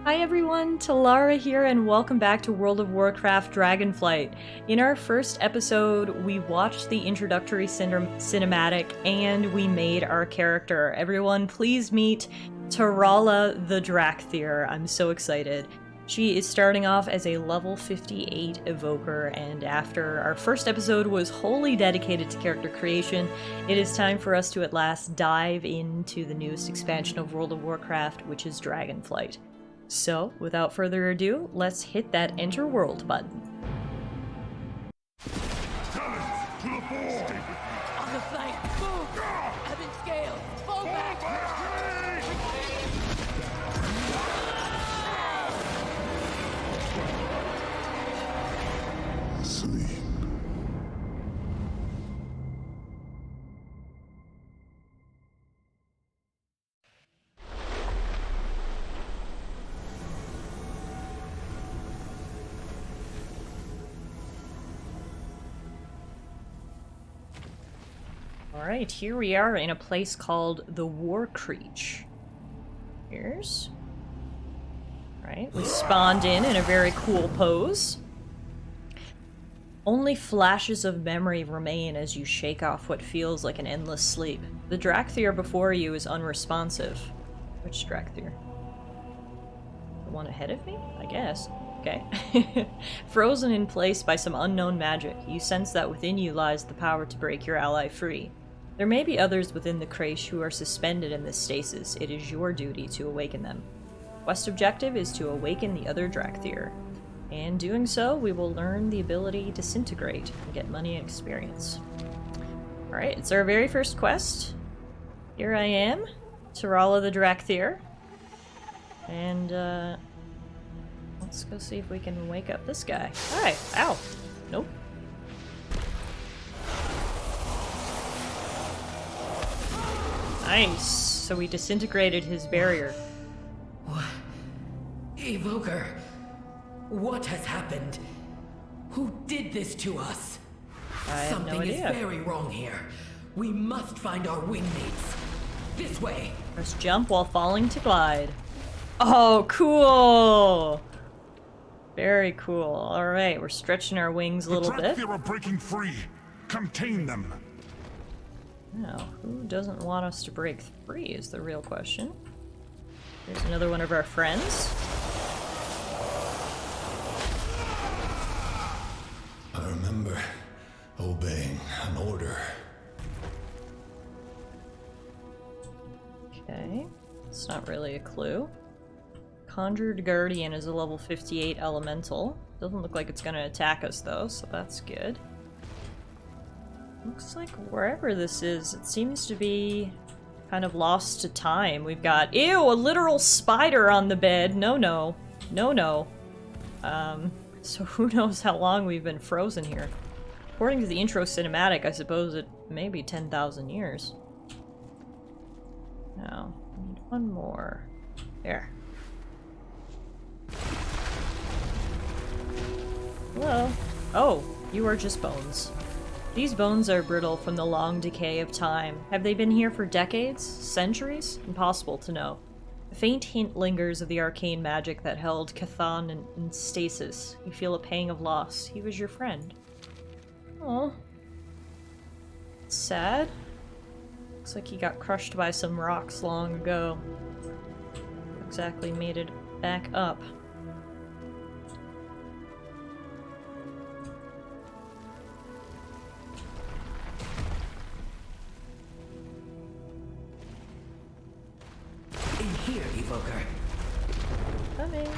Hi everyone, Tallara here and welcome back to World of Warcraft Dragonflight. In our first episode, we watched the introductory cinematic and we made our character. Everyone, please meet Tallara the Dracthyr. I'm so excited. She is starting off as a level 58 evoker, and after our first episode was wholly dedicated to character creation, it is time for us to at last dive into the newest expansion of World of Warcraft, which is Dragonflight. So, without further ado, let's hit that Enter World button. Talents to the fore! On the flank, move! Evan scale, fall back! Sleep. Alright, here we are in a place called the Warcreech. Here's... Right, we spawned in a very cool pose. Only flashes of memory remain as you shake off what feels like an endless sleep. The Dracthyr before you is unresponsive. Which Dracthyr? The one ahead of me? I guess. Okay. Frozen in place by some unknown magic, you sense that within you lies the power to break your ally free. There may be others within the Crache who are suspended in this stasis. It is your duty to awaken them. Quest objective is to awaken the other Dracthyr. And doing so, we will learn the ability Disintegrate and get money and experience. Alright, it's our very first quest. Here I am, Tallara the Dracthyr. And, let's go see if we can wake up this guy. Hi! Ow! Nope. Nice! So we disintegrated his barrier. What? Evoker, what has happened? Who did this to us? I have Something no idea. is very wrong here. We must find our wingmates. This way. Press jump while falling to glide. Oh, cool! Very cool. Alright, we're stretching our wings a little bit. The Dracthyr are breaking free. Contain them. Now, who doesn't want us to break free is the real question. Here's another one of our friends. I remember obeying an order. Okay, it's not really a clue. Conjured Guardian is a level 58 elemental. Doesn't look like it's gonna attack us though, so that's good. Looks like wherever this is, it seems to be kind of lost to time. We've got, ew, a literal spider on the bed. No, no. No, no. So who knows how long we've been frozen here. According to the intro cinematic, I suppose it may be 10,000 years. Now, I need one more. There. Hello. Oh, you are just bones. These bones are brittle from the long decay of time. Have they been here for decades? Centuries? Impossible to know. A faint hint lingers of the arcane magic that held Cathan in stasis. You feel a pang of loss. He was your friend. Oh. Sad. Looks like he got crushed by some rocks long ago. Exactly made it back up. In here, Evoker. Coming.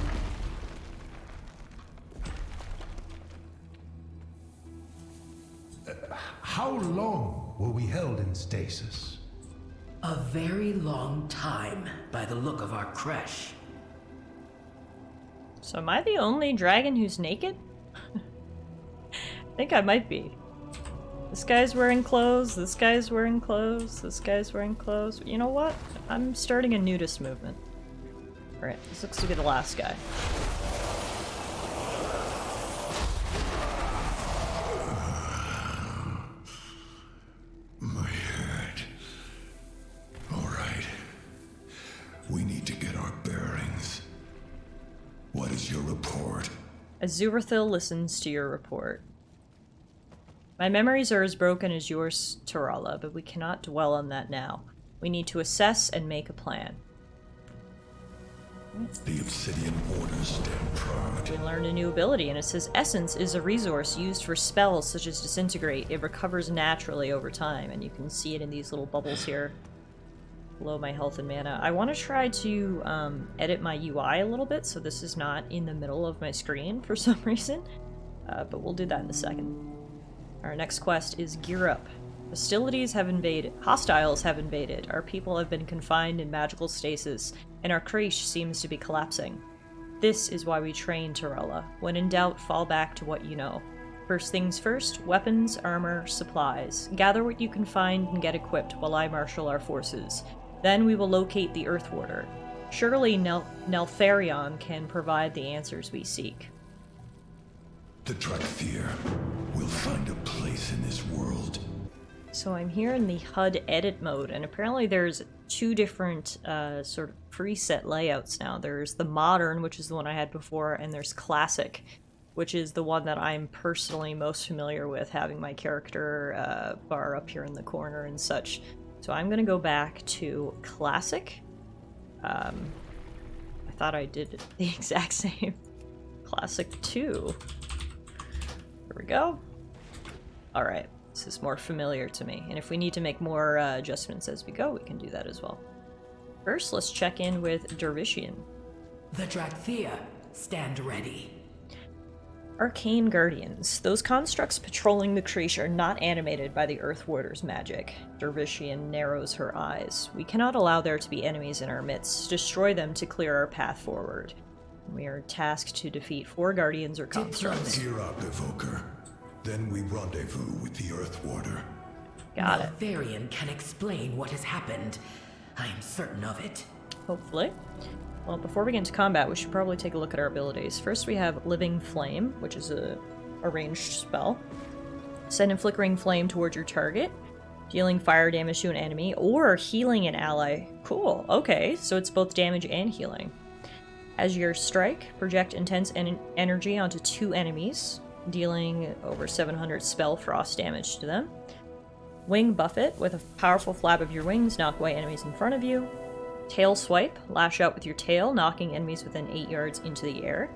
How long were we held in stasis? A very long time, by the look of our creche. So am I the only dragon who's naked? I think I might be. This guy's wearing clothes, this guy's wearing clothes, this guy's wearing clothes. You know what? I'm starting a nudist movement. Alright, this looks to be the last guy. My head. All right. We need to get our bearings. What is your report? Azurathil listens to your report. My memories are as broken as yours, Tallara, but we cannot dwell on that now. We need to assess and make a plan. The Obsidian Orders stand proud. We learned a new ability, and it says Essence is a resource used for spells such as Disintegrate. It recovers naturally over time, and you can see it in these little bubbles here below my health and mana. I want to try to edit my UI a little bit, so this is not in the middle of my screen for some reason, but we'll do that in a second. Our next quest is Gear Up. Hostiles have invaded. Our people have been confined in magical stasis, and our creche seems to be collapsing. This is why we train, Tallara. When in doubt, fall back to what you know. First things first, weapons, armor, supplies. Gather what you can find and get equipped while I marshal our forces. Then we will locate the Earth Warder. Surely Neltharion can provide the answers we seek. The Dracthyr will find a place in this world. So I'm here in the HUD edit mode, and apparently there's two different sort of preset layouts now. There's the modern, which is the one I had before, and there's classic, which is the one that I'm personally most familiar with, having my character bar up here in the corner and such. So I'm gonna go back to classic. I thought I did the exact same. Classic 2. Here we go. Alright. This is more familiar to me, and if we need to make more adjustments as we go, we can do that as well. First, let's check in with Dervishian. The Dracthyr, stand ready. Arcane Guardians. Those constructs patrolling the creche are not animated by the Earth Warder's magic. Dervishian narrows her eyes. We cannot allow there to be enemies in our midst. Destroy them to clear our path forward. We are tasked to defeat 4 Guardians or constructs. Gear up, Evoker. Then we rendezvous with the Earth Warder. Got it. Neltharion can explain what has happened. I am certain of it. Hopefully. Well, before we get into combat, we should probably take a look at our abilities. First, we have Living Flame, which is a ranged spell. Send a flickering flame towards your target, dealing fire damage to an enemy, or healing an ally. Cool, okay, so it's both damage and healing. As your strike, project intense energy onto 2 enemies, dealing over 700 spell frost damage to them. Wing Buffet, with a powerful flap of your wings, knock away enemies in front of you. Tail Swipe, lash out with your tail, knocking enemies within 8 yards into the air.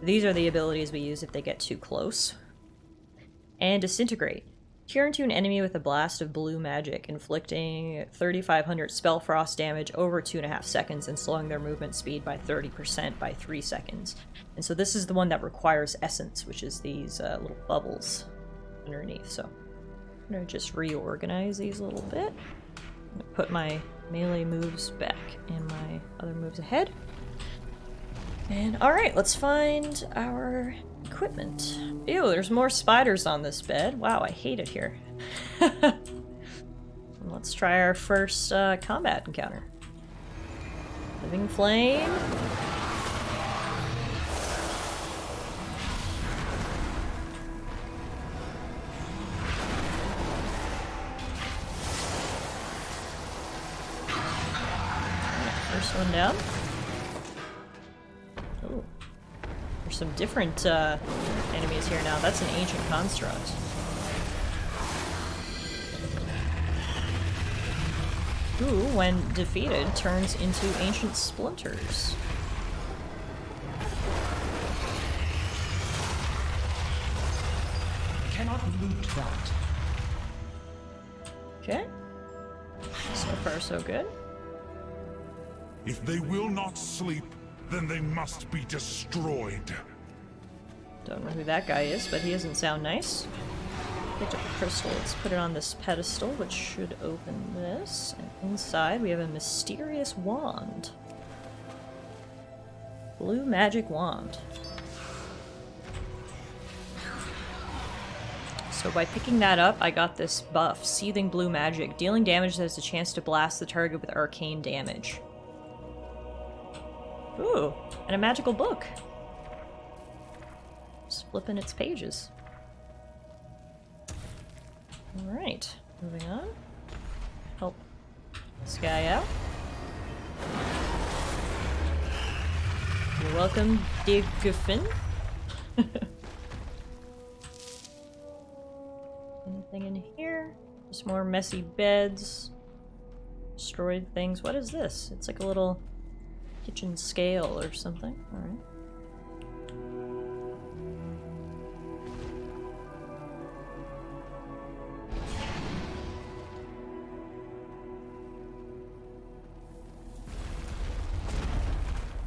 These are the abilities we use if they get too close. And Disintegrate. Tear into an enemy with a blast of blue magic, inflicting 3,500 spell frost damage over 2.5 seconds and slowing their movement speed by 30% by 3 seconds. And so this is the one that requires Essence, which is these little bubbles underneath. So I'm going to just reorganize these a little bit. I'm going to put my melee moves back and my other moves ahead. And alright, let's find our equipment. Ew, there's more spiders on this bed. Wow, I hate it here. Let's try our first combat encounter. Living Flame. First one down. Oh. There's some different enemies here now. That's an ancient construct. Who, when defeated, turns into ancient splinters. Cannot loot that. Okay. So far, so good. If they will not sleep, then they must be destroyed. Don't know who that guy is, but he doesn't sound nice. Picked up a crystal. Let's put it on this pedestal, which should open this. And inside, we have a mysterious wand. Blue magic wand. So by picking that up, I got this buff, Seething Blue Magic. Dealing damage that has a chance to blast the target with arcane damage. Ooh, and a magical book. Just flipping its pages. Alright, moving on. Help this guy out. welcome, Digfin. Anything in here? Just more messy beds. Destroyed things. What is this? It's like a little kitchen scale or something. Alright.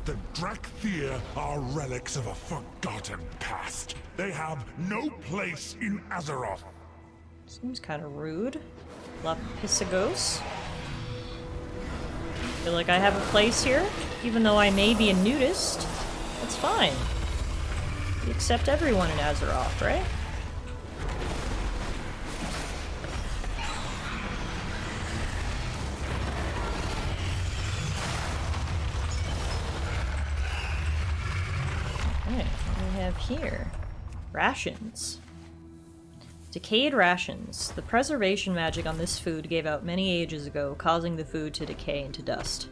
The Dracthyr are relics of a forgotten past. They have no place in Azeroth. Seems kind of rude. Lapisagos. Feel like I have a place here, even though I may be a nudist. That's fine. We accept everyone in Azeroth, right? Okay, what do we have here? Rations. Decayed rations. The preservation magic on this food gave out many ages ago, causing the food to decay into dust.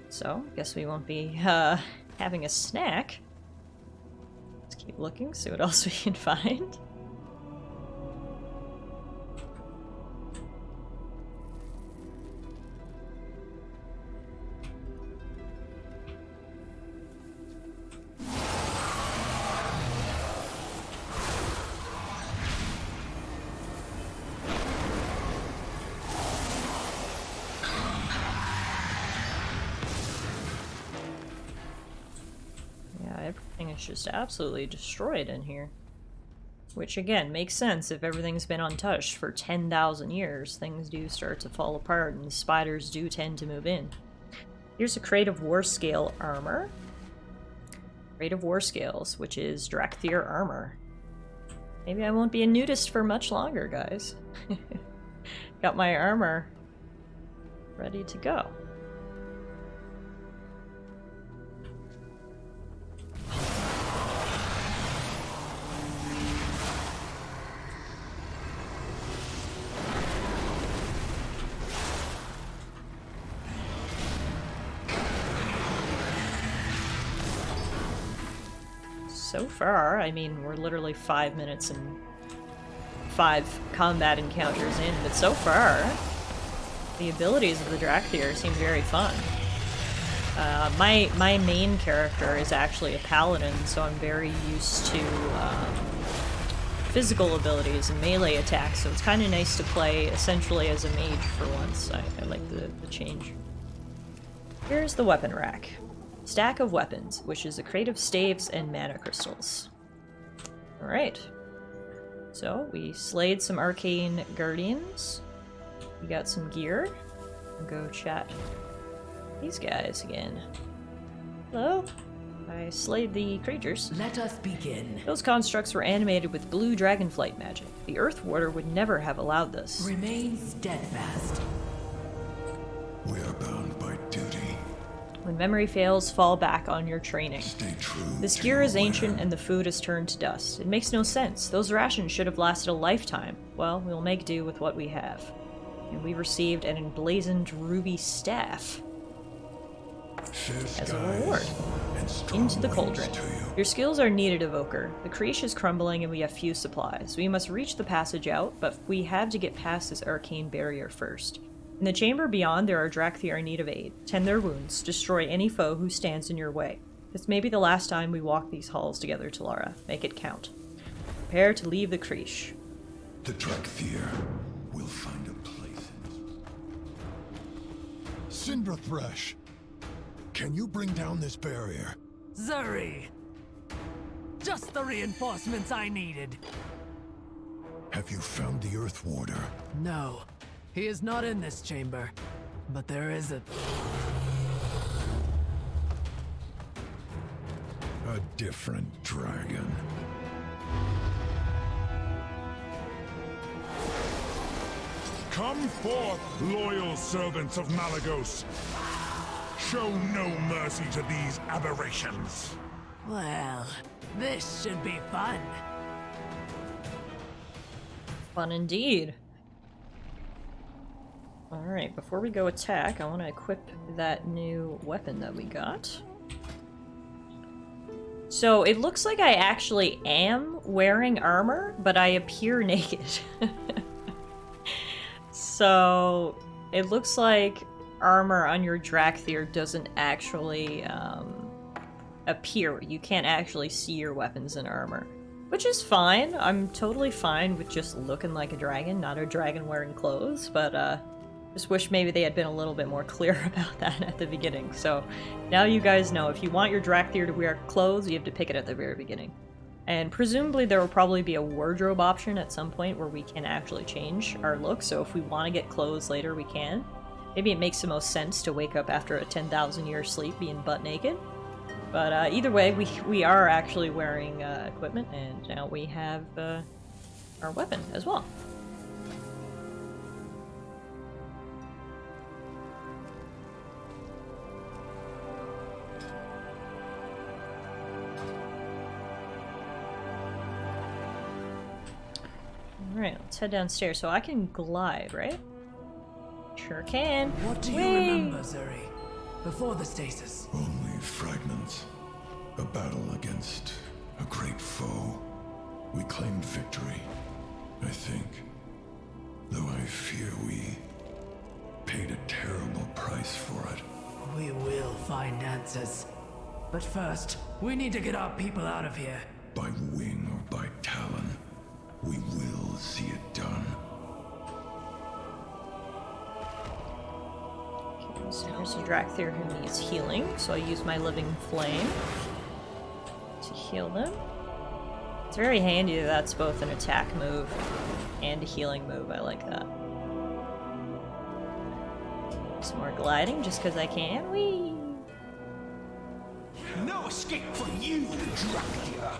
So, guess we won't be, having a snack. Let's keep looking, see what else we can find. Everything is just absolutely destroyed in here. Which, again, makes sense if everything's been untouched for 10,000 years. Things do start to fall apart, and the spiders do tend to move in. Here's a crate of war scale armor. Crate of war scales, which is Dracthyr armor. Maybe I won't be a nudist for much longer, guys. Got my armor ready to go. So far, I mean, we're literally 5 minutes and 5 combat encounters in, but so far, the abilities of the Dracthyr seem very fun. My main character is actually a paladin, so I'm very used to physical abilities and melee attacks, so it's kind of nice to play essentially as a mage for once. I like the change. Here's the weapon rack. Stack of weapons, which is a crate of staves and mana crystals. Alright. So, we slayed some arcane guardians. We got some gear. I'll go chat these guys again. Hello? I slayed the creatures. Let us begin. Those constructs were animated with blue dragonflight magic. The Earth Warder would never have allowed this. Remain steadfast. We are bound by duty. When memory fails, fall back on your training. Stay true. This to gear your is ancient winner. and the food has turned to dust. It makes no sense. Those rations should have lasted a lifetime. Well, we'll make do with what we have. And we received an emblazoned ruby staff Fair as a skies reward. and strong Into the winds cauldron. to you. Your skills are needed, Evoker. The creche is crumbling and we have few supplies. We must reach the passage out, but we have to get past this arcane barrier first. In the chamber beyond, there are Dracthyr in need of aid. Tend their wounds. Destroy any foe who stands in your way. This may be the last time we walk these halls together, Tallara. Make it count. Prepare to leave the creche. The Dracthyr will find a place in Cinderthresh, can you bring down this barrier? Zuri! Just the reinforcements I needed. Have you found the Earth Warder? No, he is not in this chamber. But there is a... A different dragon. Come forth, loyal servants of Malagos. Show no mercy to these aberrations. Well, this should be fun. Fun indeed. Alright, before we go attack, I want to equip that new weapon that we got. So it looks like I actually am wearing armor, but I appear naked. So it looks like armor on your Dracthyr doesn't actually appear. You can't actually see your weapons in armor, which is fine. I'm totally fine with just looking like a dragon, not a dragon wearing clothes, but just wish maybe they had been a little bit more clear about that at the beginning. So now you guys know, if you want your Dracthyr to wear clothes, you have to pick it at the very beginning. And presumably there will probably be a wardrobe option at some point where we can actually change our look, so if we want to get clothes later, we can. Maybe it makes the most sense to wake up after a 10,000 year sleep being butt naked. But either way, we are actually wearing equipment, and now we have our weapon as well. Alright, let's head downstairs. So I can glide, right? Sure can. What do you remember, Zuri? Before the stasis? Only fragments. A battle against a great foe. We claimed victory, I think. Though I fear we paid a terrible price for it. We will find answers. But first, we need to get our people out of here. By wing or by talon, we will see it done. Okay, so here's a Dracthyr who needs healing, so I use my living flame to heal them. It's very handy that that's both an attack move and a healing move. I like that. Some more gliding just because I can. Whee! No escape for you, Dracthyr!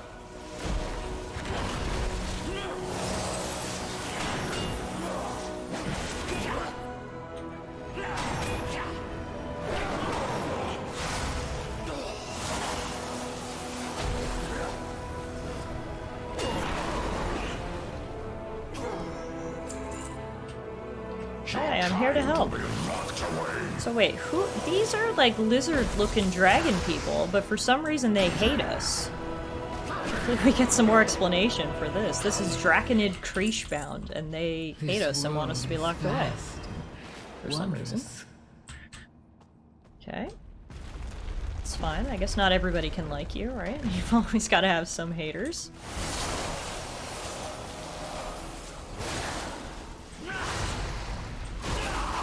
Hi, I'm here to help. So wait, who? These are like lizard-looking dragon people, but for some reason they hate us. Hopefully we get some more explanation for this. This is Draconid Creeshbound, and they hate us and want us to be locked away. For some reason. Okay. It's fine. I guess not everybody can like you, right? You've always got to have some haters.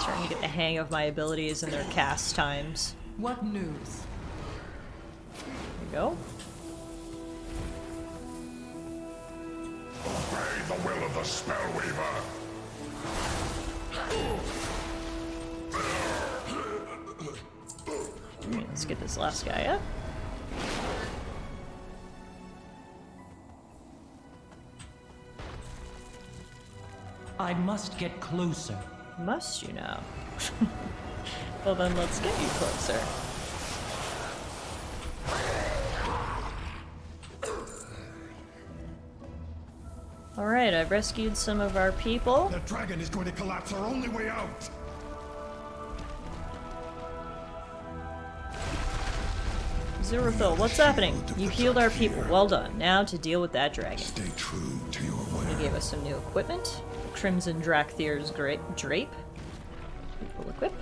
Starting to get the hang of my abilities and their cast times. What news? There we go. Obey the will of the Spellweaver. Alright, let's get this last guy up. I must get closer. Must you now? Well then, let's get you closer. Alright, I've rescued some of our people. The dragon is going to collapse our only way out! Zerathil, what's happening? You healed our people. Well done. Now to deal with that dragon. Stay true to your They word. gave us some new equipment. Crimson Dracthyr's great drape. People equip.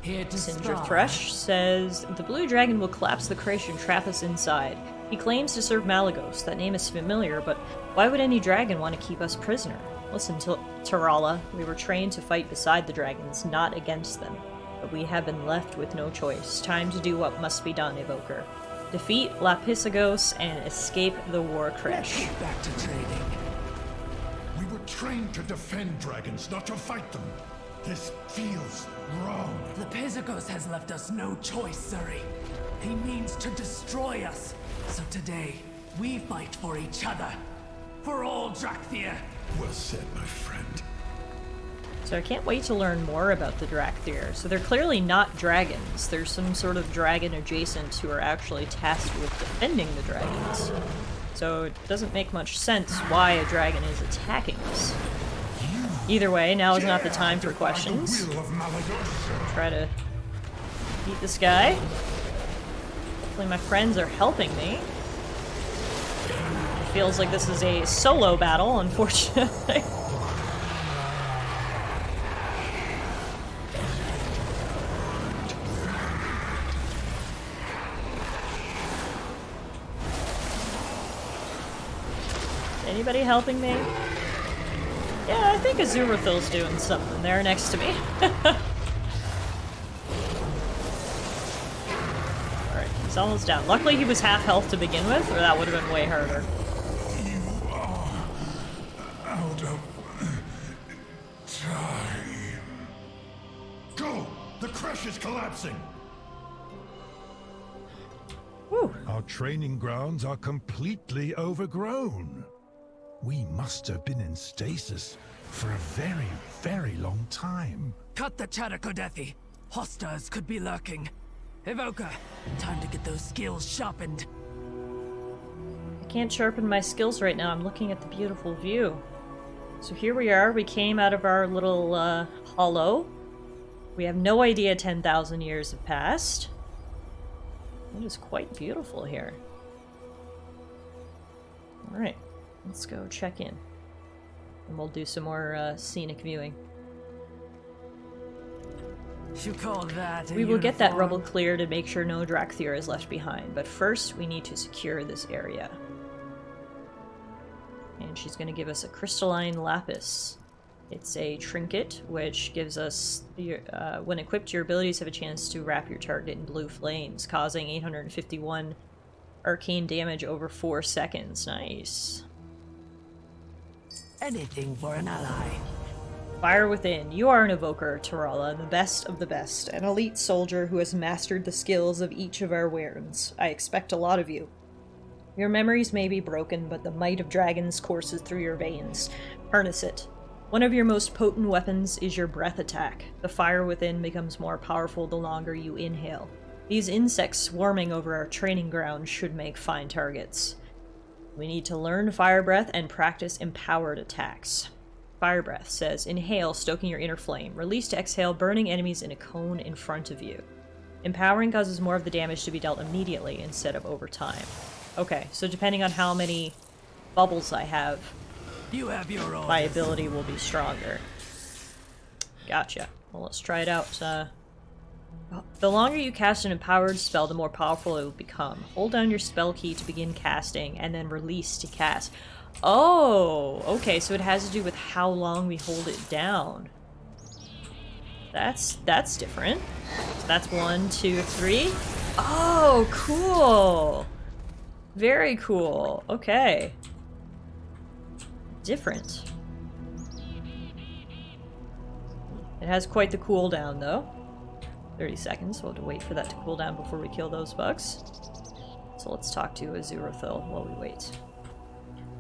Here to Cinder spy. Thresh says, the blue dragon will collapse the creche and trap us inside. He claims to serve Malagos. That name is familiar, but why would any dragon want to keep us prisoner? Listen, Tallara, we were trained to fight beside the dragons, not against them. But we have been left with no choice. Time to do what must be done, Evoker. Defeat Lapisagos and escape the war creche. Back to trading. We were trained to defend dragons, not to fight them. This feels wrong. Lepizagos has left us no choice, Zuri. He means to destroy us. So today, we fight for each other. For all Dracthyr. Well said, my friend. So I can't wait to learn more about the Dracthyr. So they're clearly not dragons. There's some sort of dragon adjacent who are actually tasked with defending the dragons. So it doesn't make much sense why a dragon is attacking us. Either way, now is not the time for questions. Will of Malagos. Try to beat this guy. Hopefully my friends are helping me. It feels like this is a solo battle, unfortunately. Anybody helping me? Yeah, I think Azurathil's doing something there next to me. Alright, he's almost down. Luckily he was half health to begin with, or that would have been way harder. You are out of time. Go! The crash is collapsing! Whew. Our training grounds are completely overgrown. We must have been in stasis for a very, very long time. Cut the chatter, Kodethi. Hostiles could be lurking. Evoker, time to get those skills sharpened. I can't sharpen my skills right now. I'm looking at the beautiful view. So here we are. We came out of our little hollow. We have no idea 10,000 years have passed. It is quite beautiful here. Alright, let's go check in. And we'll do some more scenic viewing. You call that a We will get that uniform? rubble clear to make sure no Dracthyr is left behind, but first we need to secure this area. And she's going to give us a crystalline lapis. It's a trinket, which gives us, when equipped, your abilities have a chance to wrap your target in blue flames, causing 851 arcane damage over 4 seconds. Nice. Anything for an ally. Fire within. You are an evoker, Tallara, the best of the best, an elite soldier who has mastered the skills of each of our Warrens. I expect a lot of you. Your memories may be broken, but the might of dragons courses through your veins. Harness it. One of your most potent weapons is your breath attack. The fire within becomes more powerful the longer you inhale. These insects swarming over our training ground should make fine targets. We need to learn fire breath and practice empowered attacks. Fire breath says, inhale, stoking your inner flame. Release to exhale, burning enemies in a cone in front of you. Empowering causes more of the damage to be dealt immediately instead of over time. Okay, so depending on how many bubbles I have, You have your own. my ability will be stronger. Gotcha. Well, let's try it out. The longer you cast an empowered spell, the more powerful it will become. Hold down your spell key to begin casting, and then release to cast. Oh, okay, so it has to do with how long we hold it down. That's different. So that's 1, 2, 3. Oh, cool. Very cool. Okay. Different. It has quite the cooldown, though. 30 seconds, so we'll have to wait for that to cool down before we kill those bugs. So let's talk to Azurathil while we wait.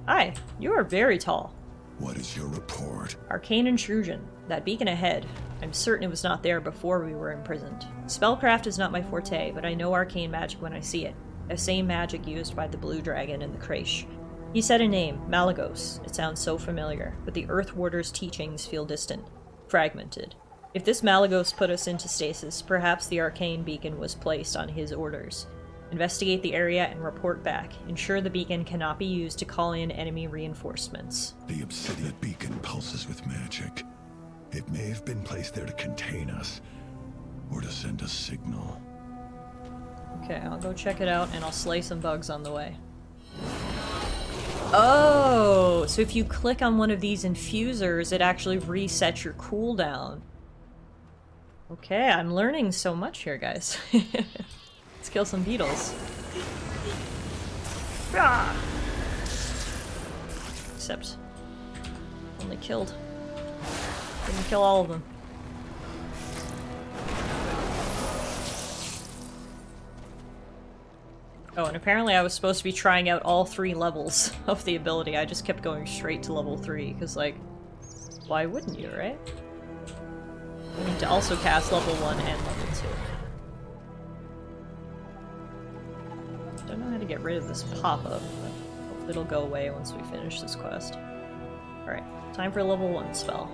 Hi, you are very tall. What is your report? Arcane intrusion. That beacon ahead. I'm certain it was not there before we were imprisoned. Spellcraft is not my forte, but I know arcane magic when I see it. The same magic used by the blue dragon in the Crèche. He said a name, Malagos. It sounds so familiar, but the Earth Warder's teachings feel distant, fragmented. If this Malagos put us into stasis, perhaps the arcane beacon was placed on his orders. Investigate the area and report back. Ensure the beacon cannot be used to call in enemy reinforcements. The obsidian beacon pulses with magic. It may have been placed there to contain us, or to send a signal. Okay, I'll go check it out and I'll slay some bugs on the way. Oh, so if you click on one of these infusers, it actually resets your cooldown. Okay, I'm learning so much here, guys. Let's kill some beetles. Ah! Except, only killed. Didn't kill all of them. Oh, and apparently I was supposed to be trying out all 3 levels of the ability. I just kept going straight to level 3, because, like, why wouldn't you, right? We need to also cast level 1 and level 2. Don't know how to get rid of this pop-up, but hopefully it'll go away once we finish this quest. Alright, time for a level 1 spell.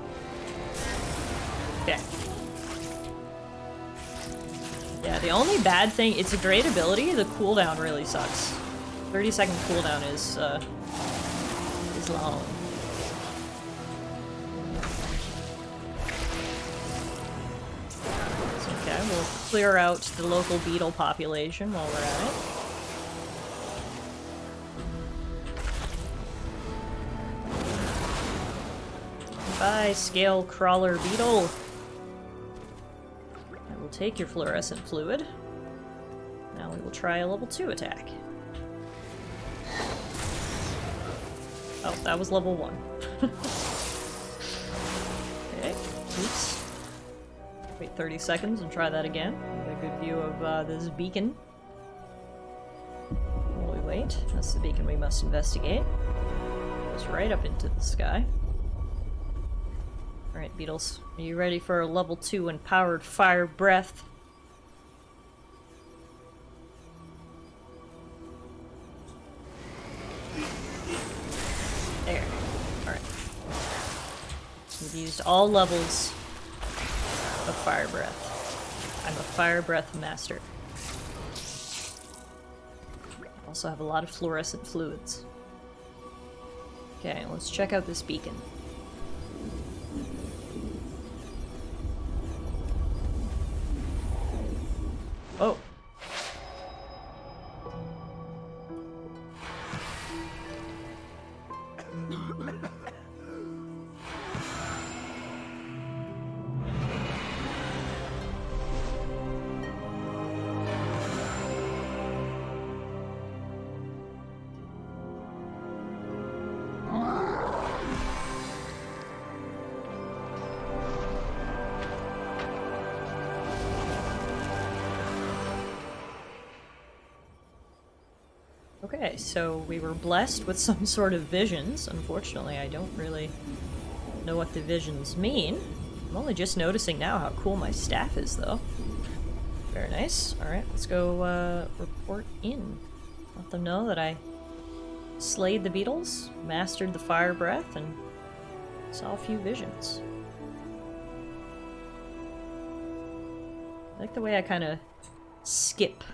Okay. Yeah, the only bad thing, it's a great ability, the cooldown really sucks. 30-second cooldown is long. It's okay, we'll clear out the local beetle population while we're at it. Bye, scale crawler beetle. I will take your fluorescent fluid. Now we will try a level 2 attack. Oh, that was level 1. Okay, oops. Wait 30 seconds and try that again. Get a good view of this beacon. While we wait, that's the beacon we must investigate. Goes right up into the sky. Alright, beetles. Are you ready for a level 2 empowered fire breath? There. Alright. We've used all levels of fire breath. I'm a fire breath master. I also have a lot of fluorescent fluids. Okay, let's check out this beacon. Oh. Okay, so we were blessed with some sort of visions. Unfortunately, I don't really know what the visions mean. I'm only just noticing now how cool my staff is, though. Very nice. Alright, let's go report in. Let them know that I slayed the beetles, mastered the fire breath, and saw a few visions. I like the way I kind of skip.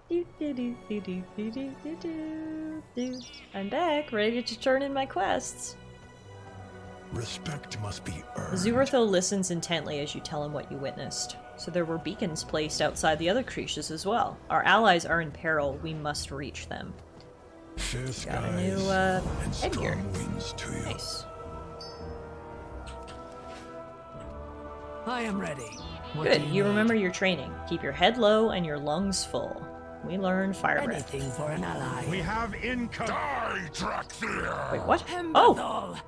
I'm back, ready to turn in my quests. Respect must be earned. Zuerthil listens intently as you tell him what you witnessed. So there were beacons placed outside the other creatures as well. Our allies are in peril. We must reach them. Fair Got a skies new and headgear. strong winds to you. Nice. I am ready. What Good. do You need? remember your training. Keep your head low and your lungs full. We learn fire breath. Anything for an ally. We have income. Die, Dracthyr! Wait, what? Oh! Oh!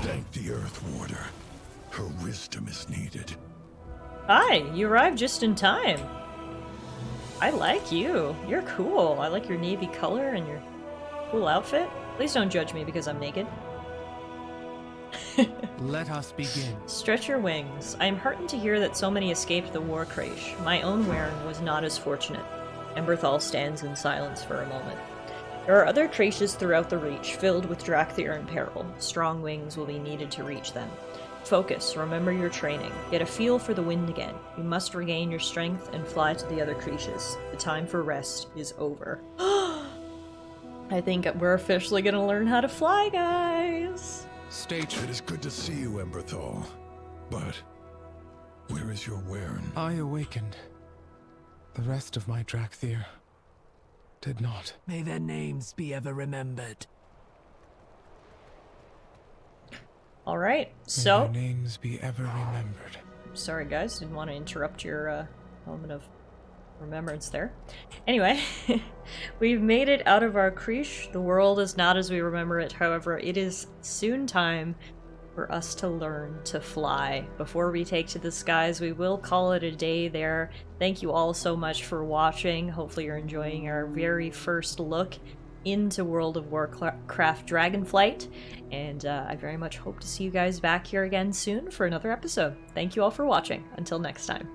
Thank the Earth Warder. Her wisdom is needed. Hi! You arrived just in time. I like you. You're cool. I like your navy color and your cool outfit. Please don't judge me because I'm naked. Let us begin. Stretch your wings. I am heartened to hear that so many escaped the war crash. My own Wern was not as fortunate. Emberthal stands in silence for a moment. There are other creches throughout the Reach, filled with Dracthyr in peril. Strong wings will be needed to reach them. Focus, remember your training. Get a feel for the wind again. You must regain your strength and fly to the other creches. The time for rest is over. I think we're officially gonna learn how to fly, guys! Stay true. It is good to see you, Emberthal. But where is your Wern? I awakened. The rest of my Dracthyr did not. May their names be ever remembered. Alright, May so... their names be ever remembered. Sorry guys, didn't want to interrupt your moment of remembrance there. Anyway, we've made it out of our creche. The world is not as we remember it, however, it is soon time for us to learn to fly. Before we take to the skies, we will call it a day there. Thank you all so much for watching. Hopefully you're enjoying our very first look into World of Warcraft Dragonflight, and I very much hope to see you guys back here again soon for another episode. Thank you all for watching. Until next time.